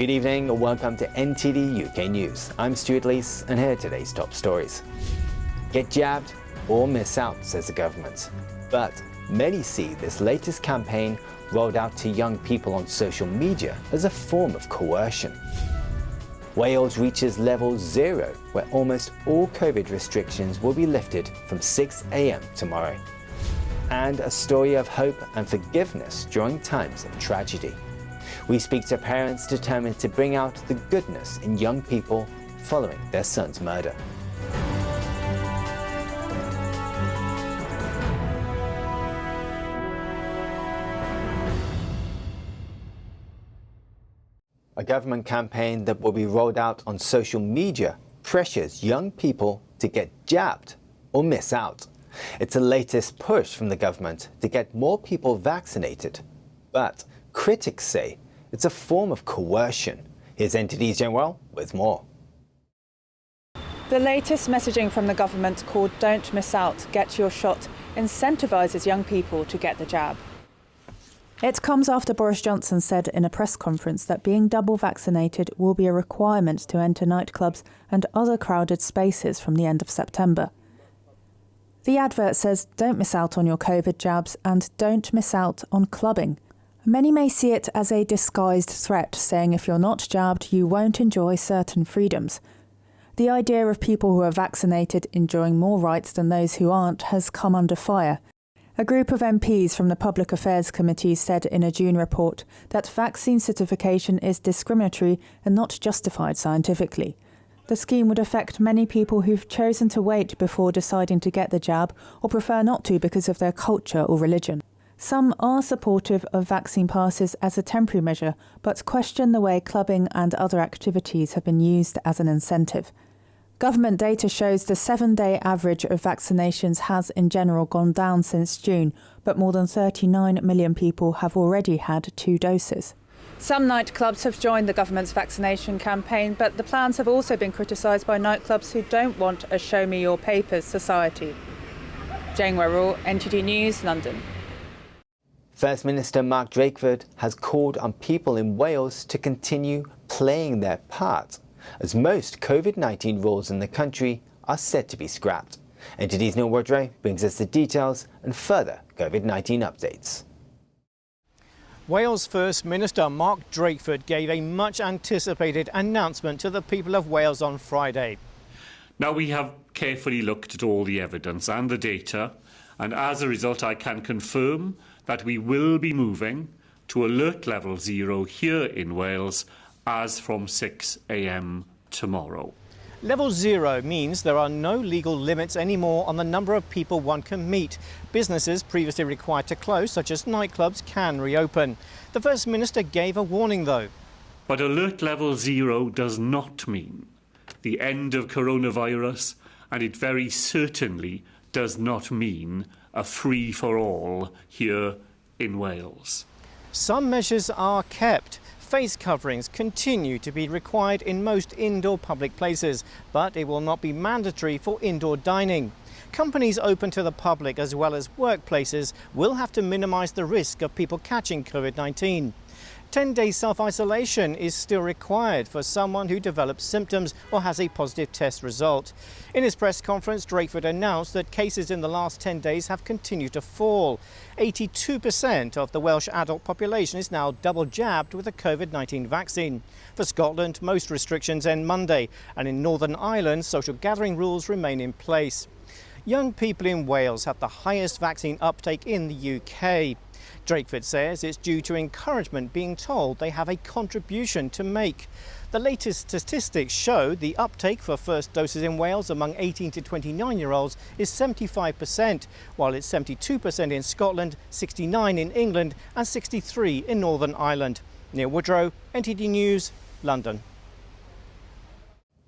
Good evening and welcome to NTD UK News. I'm Stuart Leese and here are today's top stories. Get jabbed or miss out, says the government. But many see this latest campaign rolled out to young people on social media as a form of coercion. Wales reaches level 0, where almost all COVID restrictions will be lifted from 6 a.m. tomorrow. And a story of hope and forgiveness during times of tragedy. We speak to parents determined to bring out the goodness in young people following their son's murder. A government campaign that will be rolled out on social media pressures young people to get jabbed or miss out. It's the latest push from the government to get more people vaccinated. But critics say it's a form of coercion. Here's NTD's General with more. The latest messaging from the government called Don't Miss Out, Get Your Shot incentivises young people to get the jab. It comes after Boris Johnson said in a press conference that being double vaccinated will be a requirement to enter nightclubs and other crowded spaces from the end of September. The advert says don't miss out on your COVID jabs and don't miss out on clubbing. Many may see it as a disguised threat, saying if you're not jabbed, you won't enjoy certain freedoms. The idea of people who are vaccinated enjoying more rights than those who aren't has come under fire. A group of MPs from the Public Affairs Committee said in a June report that vaccine certification is discriminatory and not justified scientifically. The scheme would affect many people who've chosen to wait before deciding to get the jab or prefer not to because of their culture or religion. Some are supportive of vaccine passes as a temporary measure, but question the way clubbing and other activities have been used as an incentive. Government data shows the 7-day average of vaccinations has in general gone down since June, but more than 39 million people have already had 2 doses. Some nightclubs have joined the government's vaccination campaign, but the plans have also been criticised by nightclubs who don't want a show me your papers society. Jane Werrell, NTD News, London. First Minister Mark Drakeford has called on people in Wales to continue playing their part, as most COVID-19 rules in the country are said to be scrapped. NTD's Neil Woodrow brings us the details and further COVID-19 updates. Wales First Minister Mark Drakeford gave a much-anticipated announcement to the people of Wales on Friday. Now, we have carefully looked at all the evidence and the data, and as a result I can confirm that we will be moving to alert level 0 here in Wales as from 6 a.m. tomorrow. Level 0 means there are no legal limits anymore on the number of people one can meet. Businesses previously required to close, such as nightclubs, can reopen. The First Minister gave a warning, though. But alert level 0 does not mean the end of coronavirus, and it very certainly does not mean a free-for-all here in Wales. Some measures are kept. Face coverings continue to be required in most indoor public places, but it will not be mandatory for indoor dining. Companies open to the public as well as workplaces will have to minimise the risk of people catching COVID-19. 10-day self-isolation is still required for someone who develops symptoms or has a positive test result. In his press conference, Drakeford announced that cases in the last 10 days have continued to fall. 82% of the Welsh adult population is now double jabbed with a COVID-19 vaccine. For Scotland, most restrictions end Monday, and in Northern Ireland, social gathering rules remain in place. Young people in Wales have the highest vaccine uptake in the UK. Drakeford says it's due to encouragement being told they have a contribution to make. The latest statistics show the uptake for first doses in Wales among 18 to 29-year-olds is 75%, while it's 72% in Scotland, 69% in England and 63% in Northern Ireland. Neil Woodrow, NTD News, London.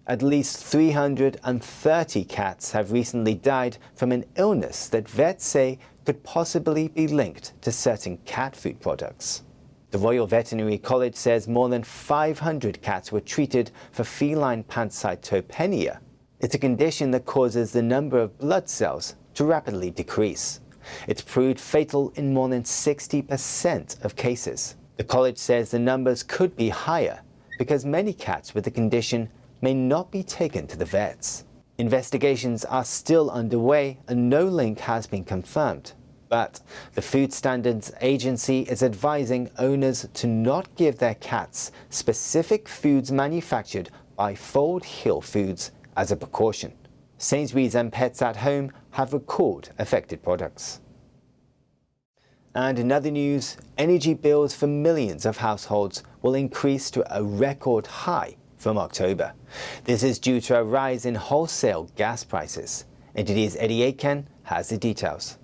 At least 330 cats have recently died from an illness that vets say could possibly be linked to certain cat food products. The Royal Veterinary College says more than 500 cats were treated for feline pancytopenia. It's a condition that causes the number of blood cells to rapidly decrease. It's proved fatal in more than 60% of cases. The college says the numbers could be higher, because many cats with the condition may not be taken to the vets. Investigations are still underway and no link has been confirmed. But the Food Standards Agency is advising owners to not give their cats specific foods manufactured by Fold Hill Foods as a precaution. Sainsbury's and Pets at Home have recalled affected products. And in other news, energy bills for millions of households will increase to a record high from October. This is due to a rise in wholesale gas prices. NTD's Eddie Aiken has the details.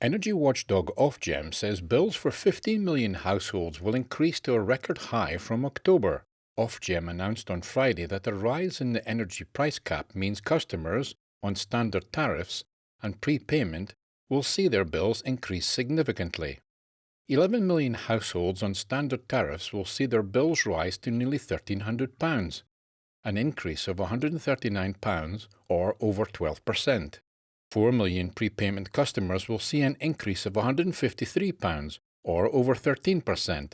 Energy watchdog Ofgem says bills for 15 million households will increase to a record high from October. Ofgem announced on Friday that the rise in the energy price cap means customers on standard tariffs and prepayment will see their bills increase significantly. 11 million households on standard tariffs will see their bills rise to nearly £1,300, an increase of £139 or over 12%. 4 million prepayment customers will see an increase of £153 or over 13%.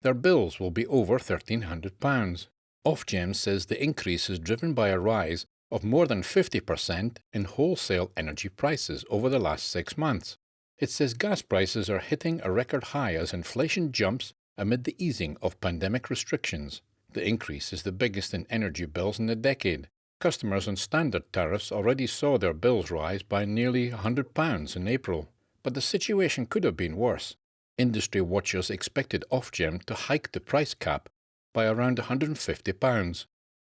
Their bills will be over £1,300. Ofgem says the increase is driven by a rise of more than 50% in wholesale energy prices over the last 6 months. It says gas prices are hitting a record high as inflation jumps amid the easing of pandemic restrictions. The increase is the biggest in energy bills in a decade. Customers on standard tariffs already saw their bills rise by nearly £100 in April. But the situation could have been worse. Industry watchers expected Ofgem to hike the price cap by around £150.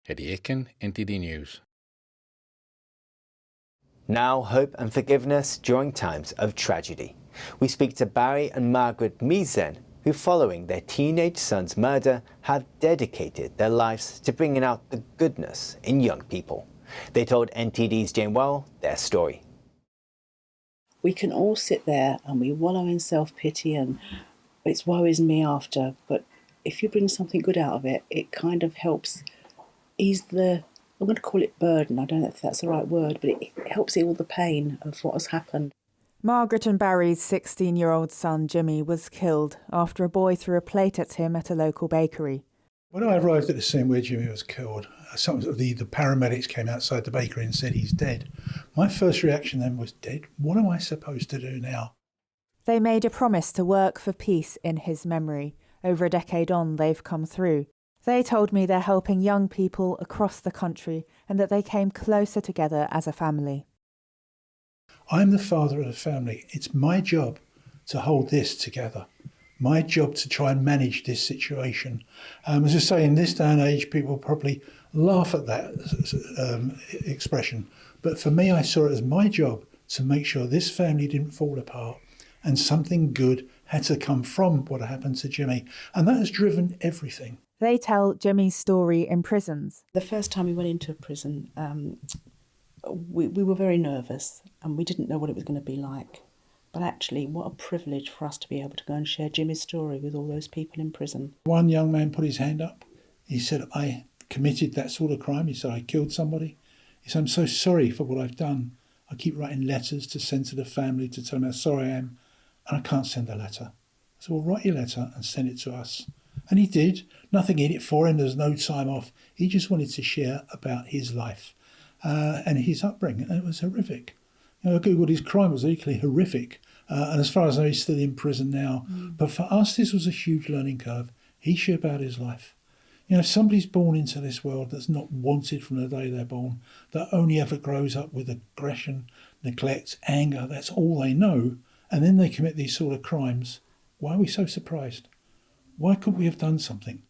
Eddie Aiken, NTD News. Now, hope and forgiveness during times of tragedy. We speak to Barry and Margaret Meesen, who, following their teenage son's murder, have dedicated their lives to bringing out the goodness in young people. They told NTD's Jane Well their story. We can all sit there and we wallow in self-pity and it's woe is me after, but if you bring something good out of it, it kind of helps ease the, I'm going to call it burden, I don't know if that's the right word, but it helps heal the pain of what has happened. Margaret and Barry's 16-year-old son Jimmy was killed after a boy threw a plate at him at a local bakery. When I arrived at the scene where Jimmy was killed, the paramedics came outside the bakery and said he's dead. My first reaction then was, dead? What am I supposed to do now? They made a promise to work for peace in his memory. Over a decade on, they've come through. They told me they're helping young people across the country and that they came closer together as a family. I'm the father of the family. It's my job to hold this together. My job to try and manage this situation. As I say, in this day and age, people probably laugh at that expression. But for me, I saw it as my job to make sure this family didn't fall apart and something good had to come from what happened to Jimmy. And that has driven everything. They tell Jimmy's story in prisons. The first time we went into a prison, we were very nervous and we didn't know what it was going to be like. But actually, what a privilege for us to be able to go and share Jimmy's story with all those people in prison. One young man put his hand up. He said, I committed that sort of crime. He said, I killed somebody. He said, I'm so sorry for what I've done. I keep writing letters to send to the family to tell them how sorry I am, and I can't send a letter. I said, well, write your letter and send it to us. And he did. Nothing in it for him. There's no time off. He just wanted to share about his life and his upbringing. And it was horrific. You know, I googled his crime was equally horrific. And as far as I know, he's still in prison now. But for us, this was a huge learning curve. He shared about his life. You know, if somebody's born into this world that's not wanted from the day they're born, that only ever grows up with aggression, neglect, anger, that's all they know, and then they commit these sort of crimes, why are we so surprised? Why couldn't we have done something?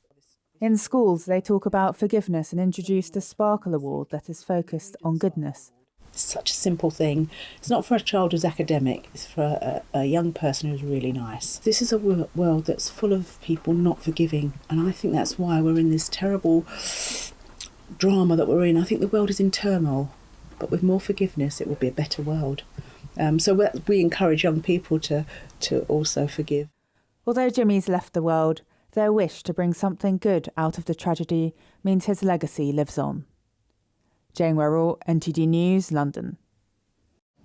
In schools, they talk about forgiveness and introduced a Sparkle Award that is focused on goodness. It's such a simple thing. It's not for a child who's academic, it's for a young person who's really nice. This is a world that's full of people not forgiving, and I think that's why we're in this terrible drama that we're in. I think the world is in turmoil, but with more forgiveness it will be a better world. So we encourage young people to also forgive. Although Jimmy's left the world, their wish to bring something good out of the tragedy means his legacy lives on. Jane Werrell, NTD News, London.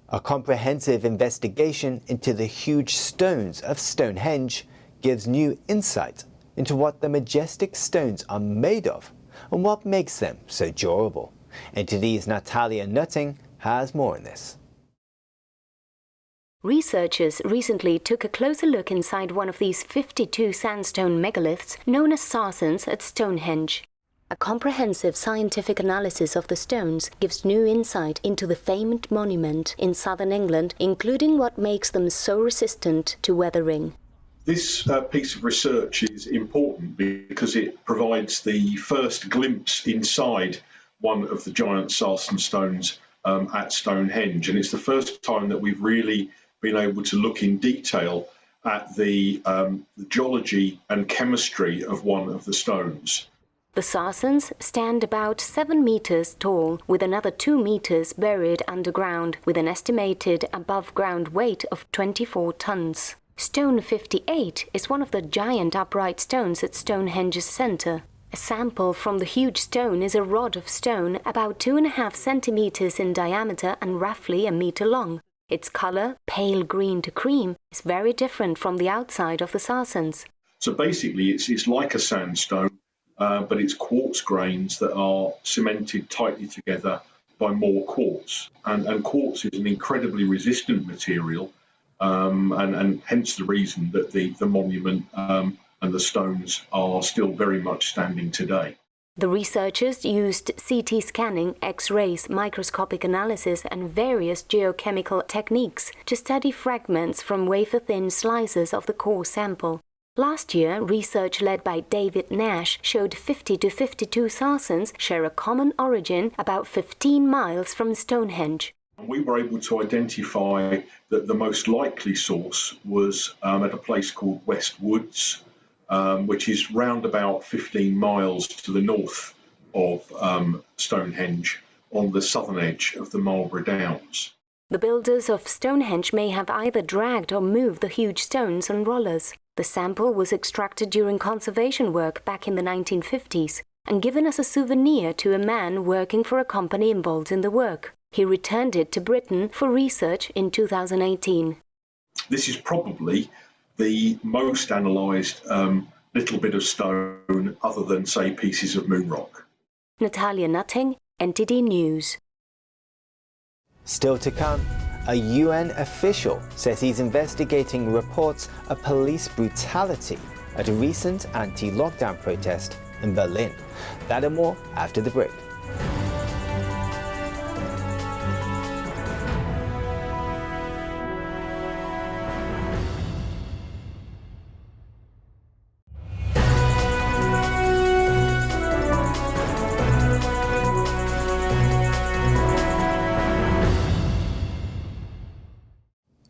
A comprehensive investigation into the huge stones of Stonehenge gives new insight into what the majestic stones are made of and what makes them so durable. NTD's Natalia Nutting has more on this. Researchers recently took a closer look inside one of these 52 sandstone megaliths known as sarsens at Stonehenge. A comprehensive scientific analysis of the stones gives new insight into the famed monument in southern England, including what makes them so resistant to weathering. This piece of research is important because it provides the first glimpse inside one of the giant sarsen stones at Stonehenge, and it's the first time that we've really been able to look in detail at the geology and chemistry of one of the stones. The sarsens stand about 7 meters tall, with another 2 meters buried underground, with an estimated above-ground weight of 24 tons. Stone 58 is one of the giant upright stones at Stonehenge's centre. A sample from the huge stone is a rod of stone about 2.5 centimeters in diameter and roughly a meter long. Its colour, pale green to cream, is very different from the outside of the sarsens. So basically it's like a sandstone, but it's quartz grains that are cemented tightly together by more quartz. And quartz is an incredibly resistant material, and hence the reason that the monument and the stones are still very much standing today. The researchers used CT scanning, X-rays, microscopic analysis and various geochemical techniques to study fragments from wafer-thin slices of the core sample. Last year, research led by David Nash showed 50 to 52 sarsens share a common origin about 15 miles from Stonehenge. We were able to identify that the most likely source was at a place called West Woods, which is round about 15 miles to the north of Stonehenge on the southern edge of the Marlborough Downs. The builders of Stonehenge may have either dragged or moved the huge stones on rollers. The sample was extracted during conservation work back in the 1950s and given as a souvenir to a man working for a company involved in the work. He returned it to Britain for research in 2018. This is probably the most analysed little bit of stone other than, say, pieces of moon rock. Natalia Nutting, NTD News. Still to come, a UN official says he's investigating reports of police brutality at a recent anti-lockdown protest in Berlin. That and more after the break.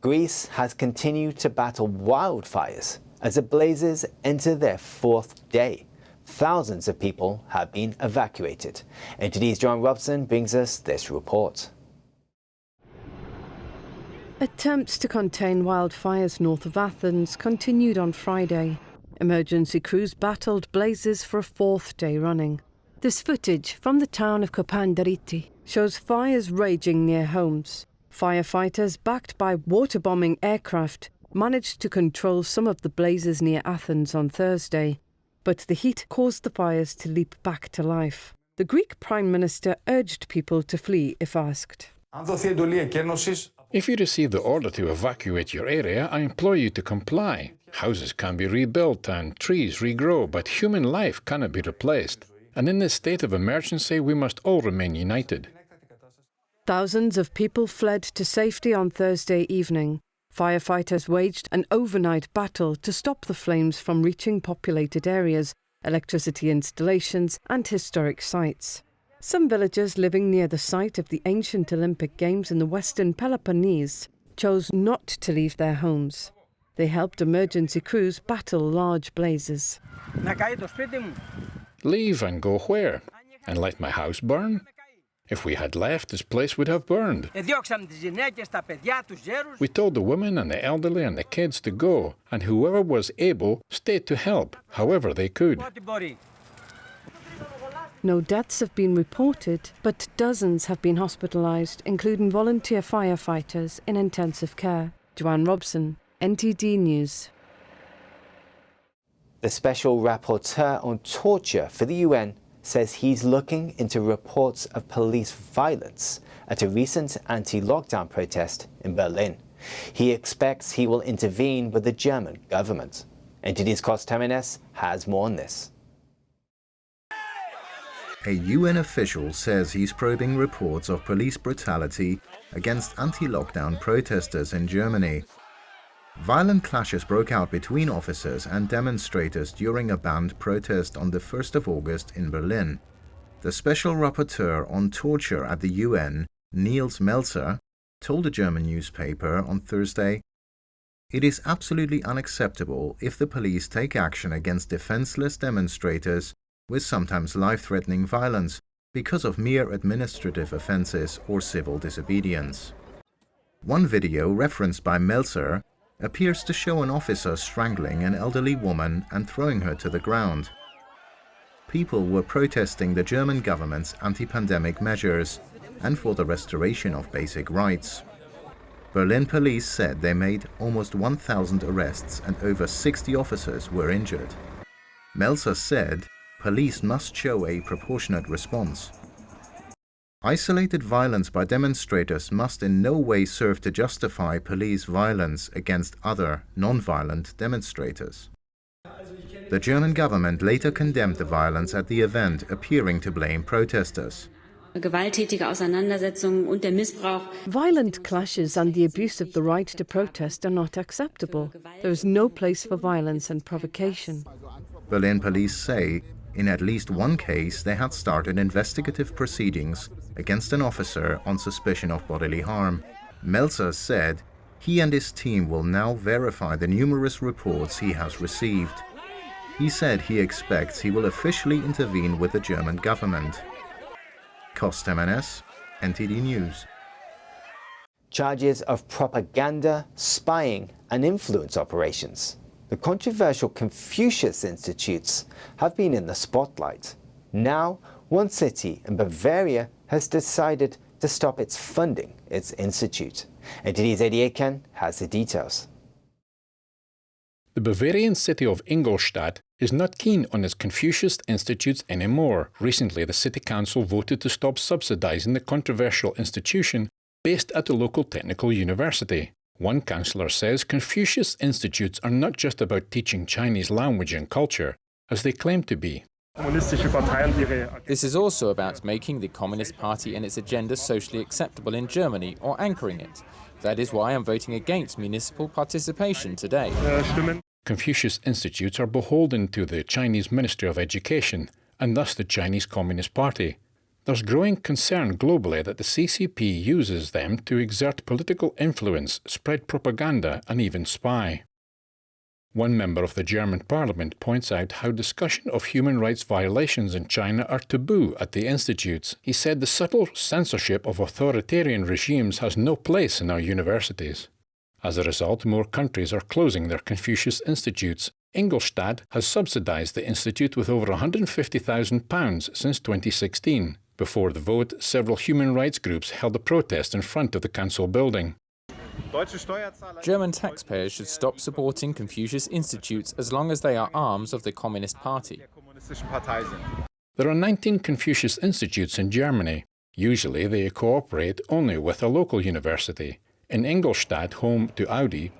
Greece has continued to battle wildfires as the blazes enter their 4th day. Thousands of people have been evacuated. NTD's John Robson brings us this report. Attempts to contain wildfires north of Athens continued on Friday. Emergency crews battled blazes for a 4th day running. This footage from the town of Belarusian shows fires raging near homes. Firefighters, backed by water-bombing aircraft, managed to control some of the blazes near Athens on Thursday, but the heat caused the fires to leap back to life. The Greek Prime Minister urged people to flee if asked. If you receive the order to evacuate your area, I implore you to comply. Houses can be rebuilt and trees regrow, but human life cannot be replaced. And in this state of emergency, we must all remain united. Thousands of people fled to safety on Thursday evening. Firefighters waged an overnight battle to stop the flames from reaching populated areas, electricity installations and historic sites. Some villagers living near the site of the ancient Olympic Games in the western Peloponnese chose not to leave their homes. They helped emergency crews battle large blazes. Leave and go where? And let my house burn? If we had left, this place would have burned. We told the women and the elderly and the kids to go, and whoever was able stayed to help, however they could. No deaths have been reported, but dozens have been hospitalised, including volunteer firefighters in intensive care. Joanne Robson, NTD News. The special rapporteur on torture for the UN says he's looking into reports of police violence at a recent anti-lockdown protest in Berlin. He expects he will intervene with the German government. NTD's Cos Jimenez has more on this. A UN official says he's probing reports of police brutality against anti-lockdown protesters in Germany. Violent clashes broke out between officers and demonstrators during a banned protest on the 1st of August in Berlin. The special rapporteur on torture at the UN, Niels Melzer, told a German newspaper on Thursday, "It is absolutely unacceptable if the police take action against defenseless demonstrators with sometimes life-threatening violence because of mere administrative offenses or civil disobedience." One video referenced by Melzer appears to show an officer strangling an elderly woman and throwing her to the ground. People were protesting the German government's anti-pandemic measures and for the restoration of basic rights. Berlin police said they made almost 1,000 arrests and over 60 officers were injured. Melzer said police must show a proportionate response. Isolated violence by demonstrators must in no way serve to justify police violence against other, non-violent demonstrators. The German government later condemned the violence at the event, appearing to blame protesters. Violent clashes and the abuse of the right to protest are not acceptable. There is no place for violence and provocation. Berlin police say in at least one case they had started investigative proceedings against an officer on suspicion of bodily harm. Melzer said he and his team will now verify the numerous reports he has received. He said he expects he will officially intervene with the German government. Cos Jimenez, NTD News. Charges of propaganda, spying and influence operations. The controversial Confucius Institutes have been in the spotlight. Now, one city in Bavaria has decided to stop its funding its institute. NTD's Eddie Aiken has the details. The Bavarian city of Ingolstadt is not keen on its Confucius Institutes anymore. Recently, the city council voted to stop subsidizing the controversial institution based at a local technical university. One councillor says Confucius Institutes are not just about teaching Chinese language and culture, as they claim to be. This is also about making the Communist Party and its agenda socially acceptable in Germany or anchoring it. That is why I'm voting against municipal participation today. Confucius Institutes are beholden to the Chinese Ministry of Education and thus the Chinese Communist Party. There's growing concern globally that the CCP uses them to exert political influence, spread propaganda and even spy. One member of the German parliament points out how discussion of human rights violations in China are taboo at the institutes. He said the subtle censorship of authoritarian regimes has no place in our universities. As a result, more countries are closing their Confucius Institutes. Ingolstadt has subsidized the institute with over £150,000 since 2016. Before the vote, several human rights groups held a protest in front of the council building. German taxpayers should stop supporting Confucius Institutes as long as they are arms of the Communist Party. There are 19 Confucius Institutes in Germany. Usually they cooperate only with a local university. In Ingolstadt, home to Audi,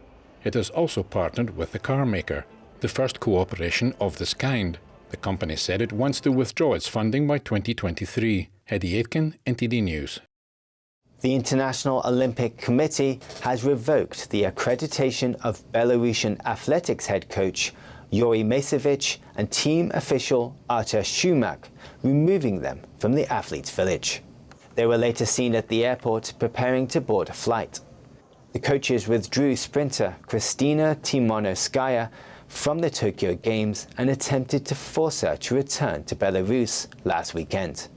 it has also partnered with the car maker, the first cooperation of this kind. The company said it wants to withdraw its funding by 2023. Eddie Aitken, NTD News. The International Olympic Committee has revoked the accreditation of Belarusian athletics head coach Yuri Macevic and team official Artur Shumak, removing them from the athletes' village. They were later seen at the airport preparing to board a flight. The coaches withdrew sprinter Kristina Timonovskaya from the Tokyo Games and attempted to force her to return to Belarus last weekend.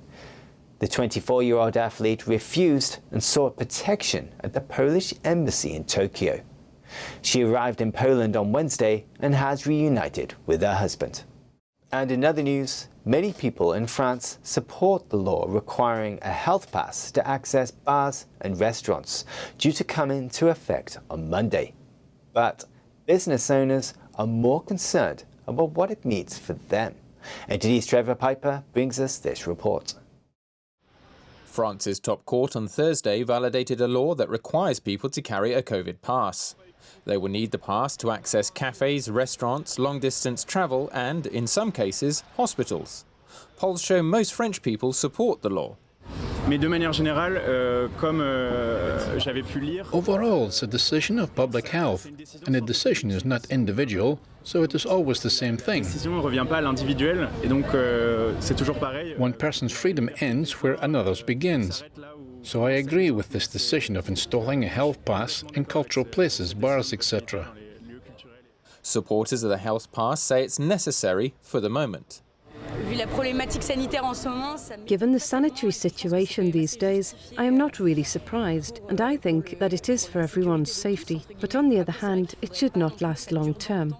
The 24-year-old athlete refused and sought protection at the Polish embassy in Tokyo. She arrived in Poland on Wednesday and has reunited with her husband. And in other news, many people in France support the law requiring a health pass to access bars and restaurants, due to come into effect on Monday. But business owners are more concerned about what it means for them. NTD's Trevor Piper brings us this report. France's top court on Thursday validated a law that requires people to carry a COVID pass. They will need the pass to access cafes, restaurants, long-distance travel and, in some cases, hospitals. Polls show most French people support the law. Overall, it's a decision of public health, and a decision is not individual, so it is always the same thing. One person's freedom ends where another's begins. So I agree with this decision of installing a health pass in cultural places, bars, etc. Supporters of the health pass say it's necessary for the moment. Given the sanitary situation these days, I am not really surprised, and I think that it is for everyone's safety. But on the other hand, it should not last long term.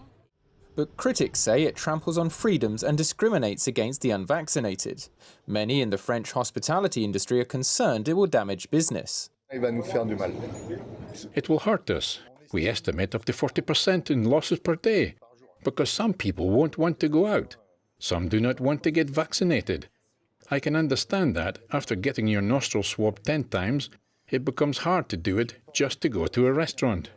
But critics say it tramples on freedoms and discriminates against the unvaccinated. Many in the French hospitality industry are concerned it will damage business. It will hurt us. We estimate up to 40% in losses per day, because some people won't want to go out. Some do not want to get vaccinated. I can understand that after getting your nostril swabbed 10 times, it becomes hard to do it just to go to a restaurant.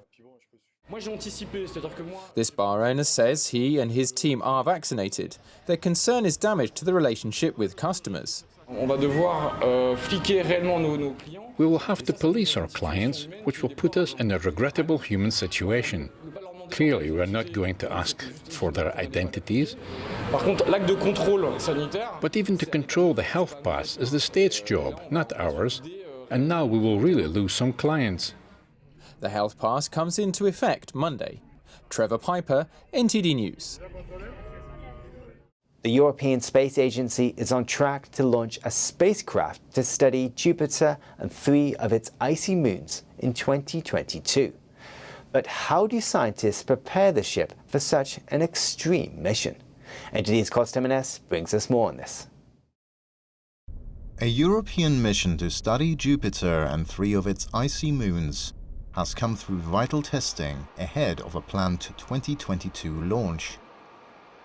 This bar owner says he and his team are vaccinated. Their concern is damage to the relationship with customers. We will have to police our clients, which will put us in a regrettable human situation. Clearly, we are not going to ask for their identities. But even to control the health pass is the state's job, not ours. And now we will really lose some clients. The health pass comes into effect Monday. Trevor Piper, NTD News. The European Space Agency is on track to launch a spacecraft to study Jupiter and 3 of its icy moons in 2022. But how do scientists prepare the ship for such an extreme mission? NTD's Costa Jimenez brings us more on this. A European mission to study Jupiter and 3 of its icy moons has come through vital testing ahead of a planned 2022 launch.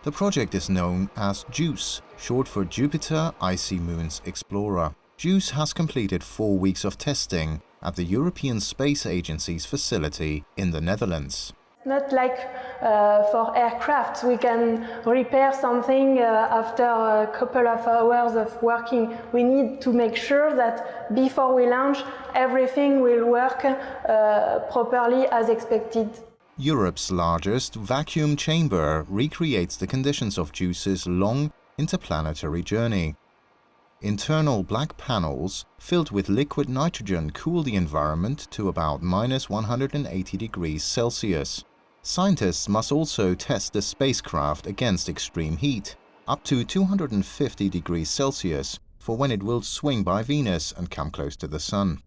The project is known as JUICE, short for Jupiter Icy Moons Explorer. JUICE has completed 4 weeks of testing at the European Space Agency's facility in the Netherlands. Not like for aircraft, we can repair something after a couple of hours of working. We need to make sure that before we launch, everything will work properly as expected. Europe's largest vacuum chamber recreates the conditions of JUICE's long interplanetary journey. Internal black panels filled with liquid nitrogen cool the environment to about -180 degrees Celsius. Scientists must also test the spacecraft against extreme heat, up to 250 degrees Celsius, for when it will swing by Venus and come close to the Sun.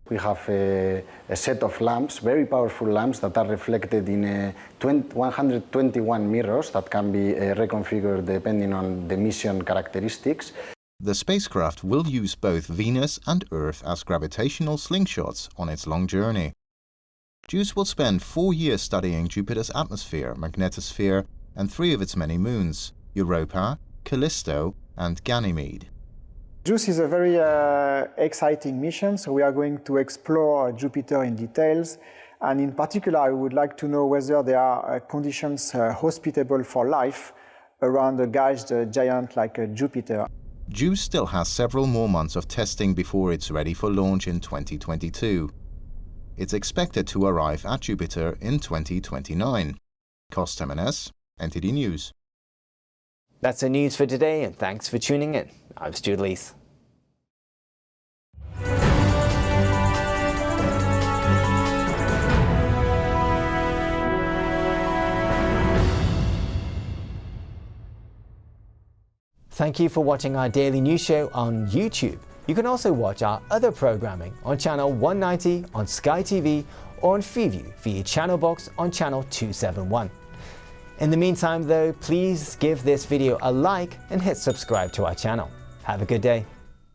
We have a set of lamps, very powerful lamps that are reflected in 121 mirrors that can be reconfigured depending on the mission characteristics. The spacecraft will use both Venus and Earth as gravitational slingshots on its long journey. JUICE will spend 4 years studying Jupiter's atmosphere, magnetosphere, and 3 of its many moons, Europa, Callisto, and Ganymede. JUICE is a very exciting mission, so we are going to explore Jupiter in details. And in particular, I would like to know whether there are conditions hospitable for life around a gas giant like Jupiter. JUICE still has several more months of testing before it's ready for launch in 2022. It's expected to arrive at Jupiter in 2029. Costa Jimenez, NTD News. That's the news for today, and thanks for tuning in. I'm Stuart Lees. Thank you for watching our daily news show on YouTube. You can also watch our other programming on channel 190 on Sky TV or on Freeview via channel box on channel 271. In the meantime though, please give this video a like and hit subscribe to our channel. Have a good day.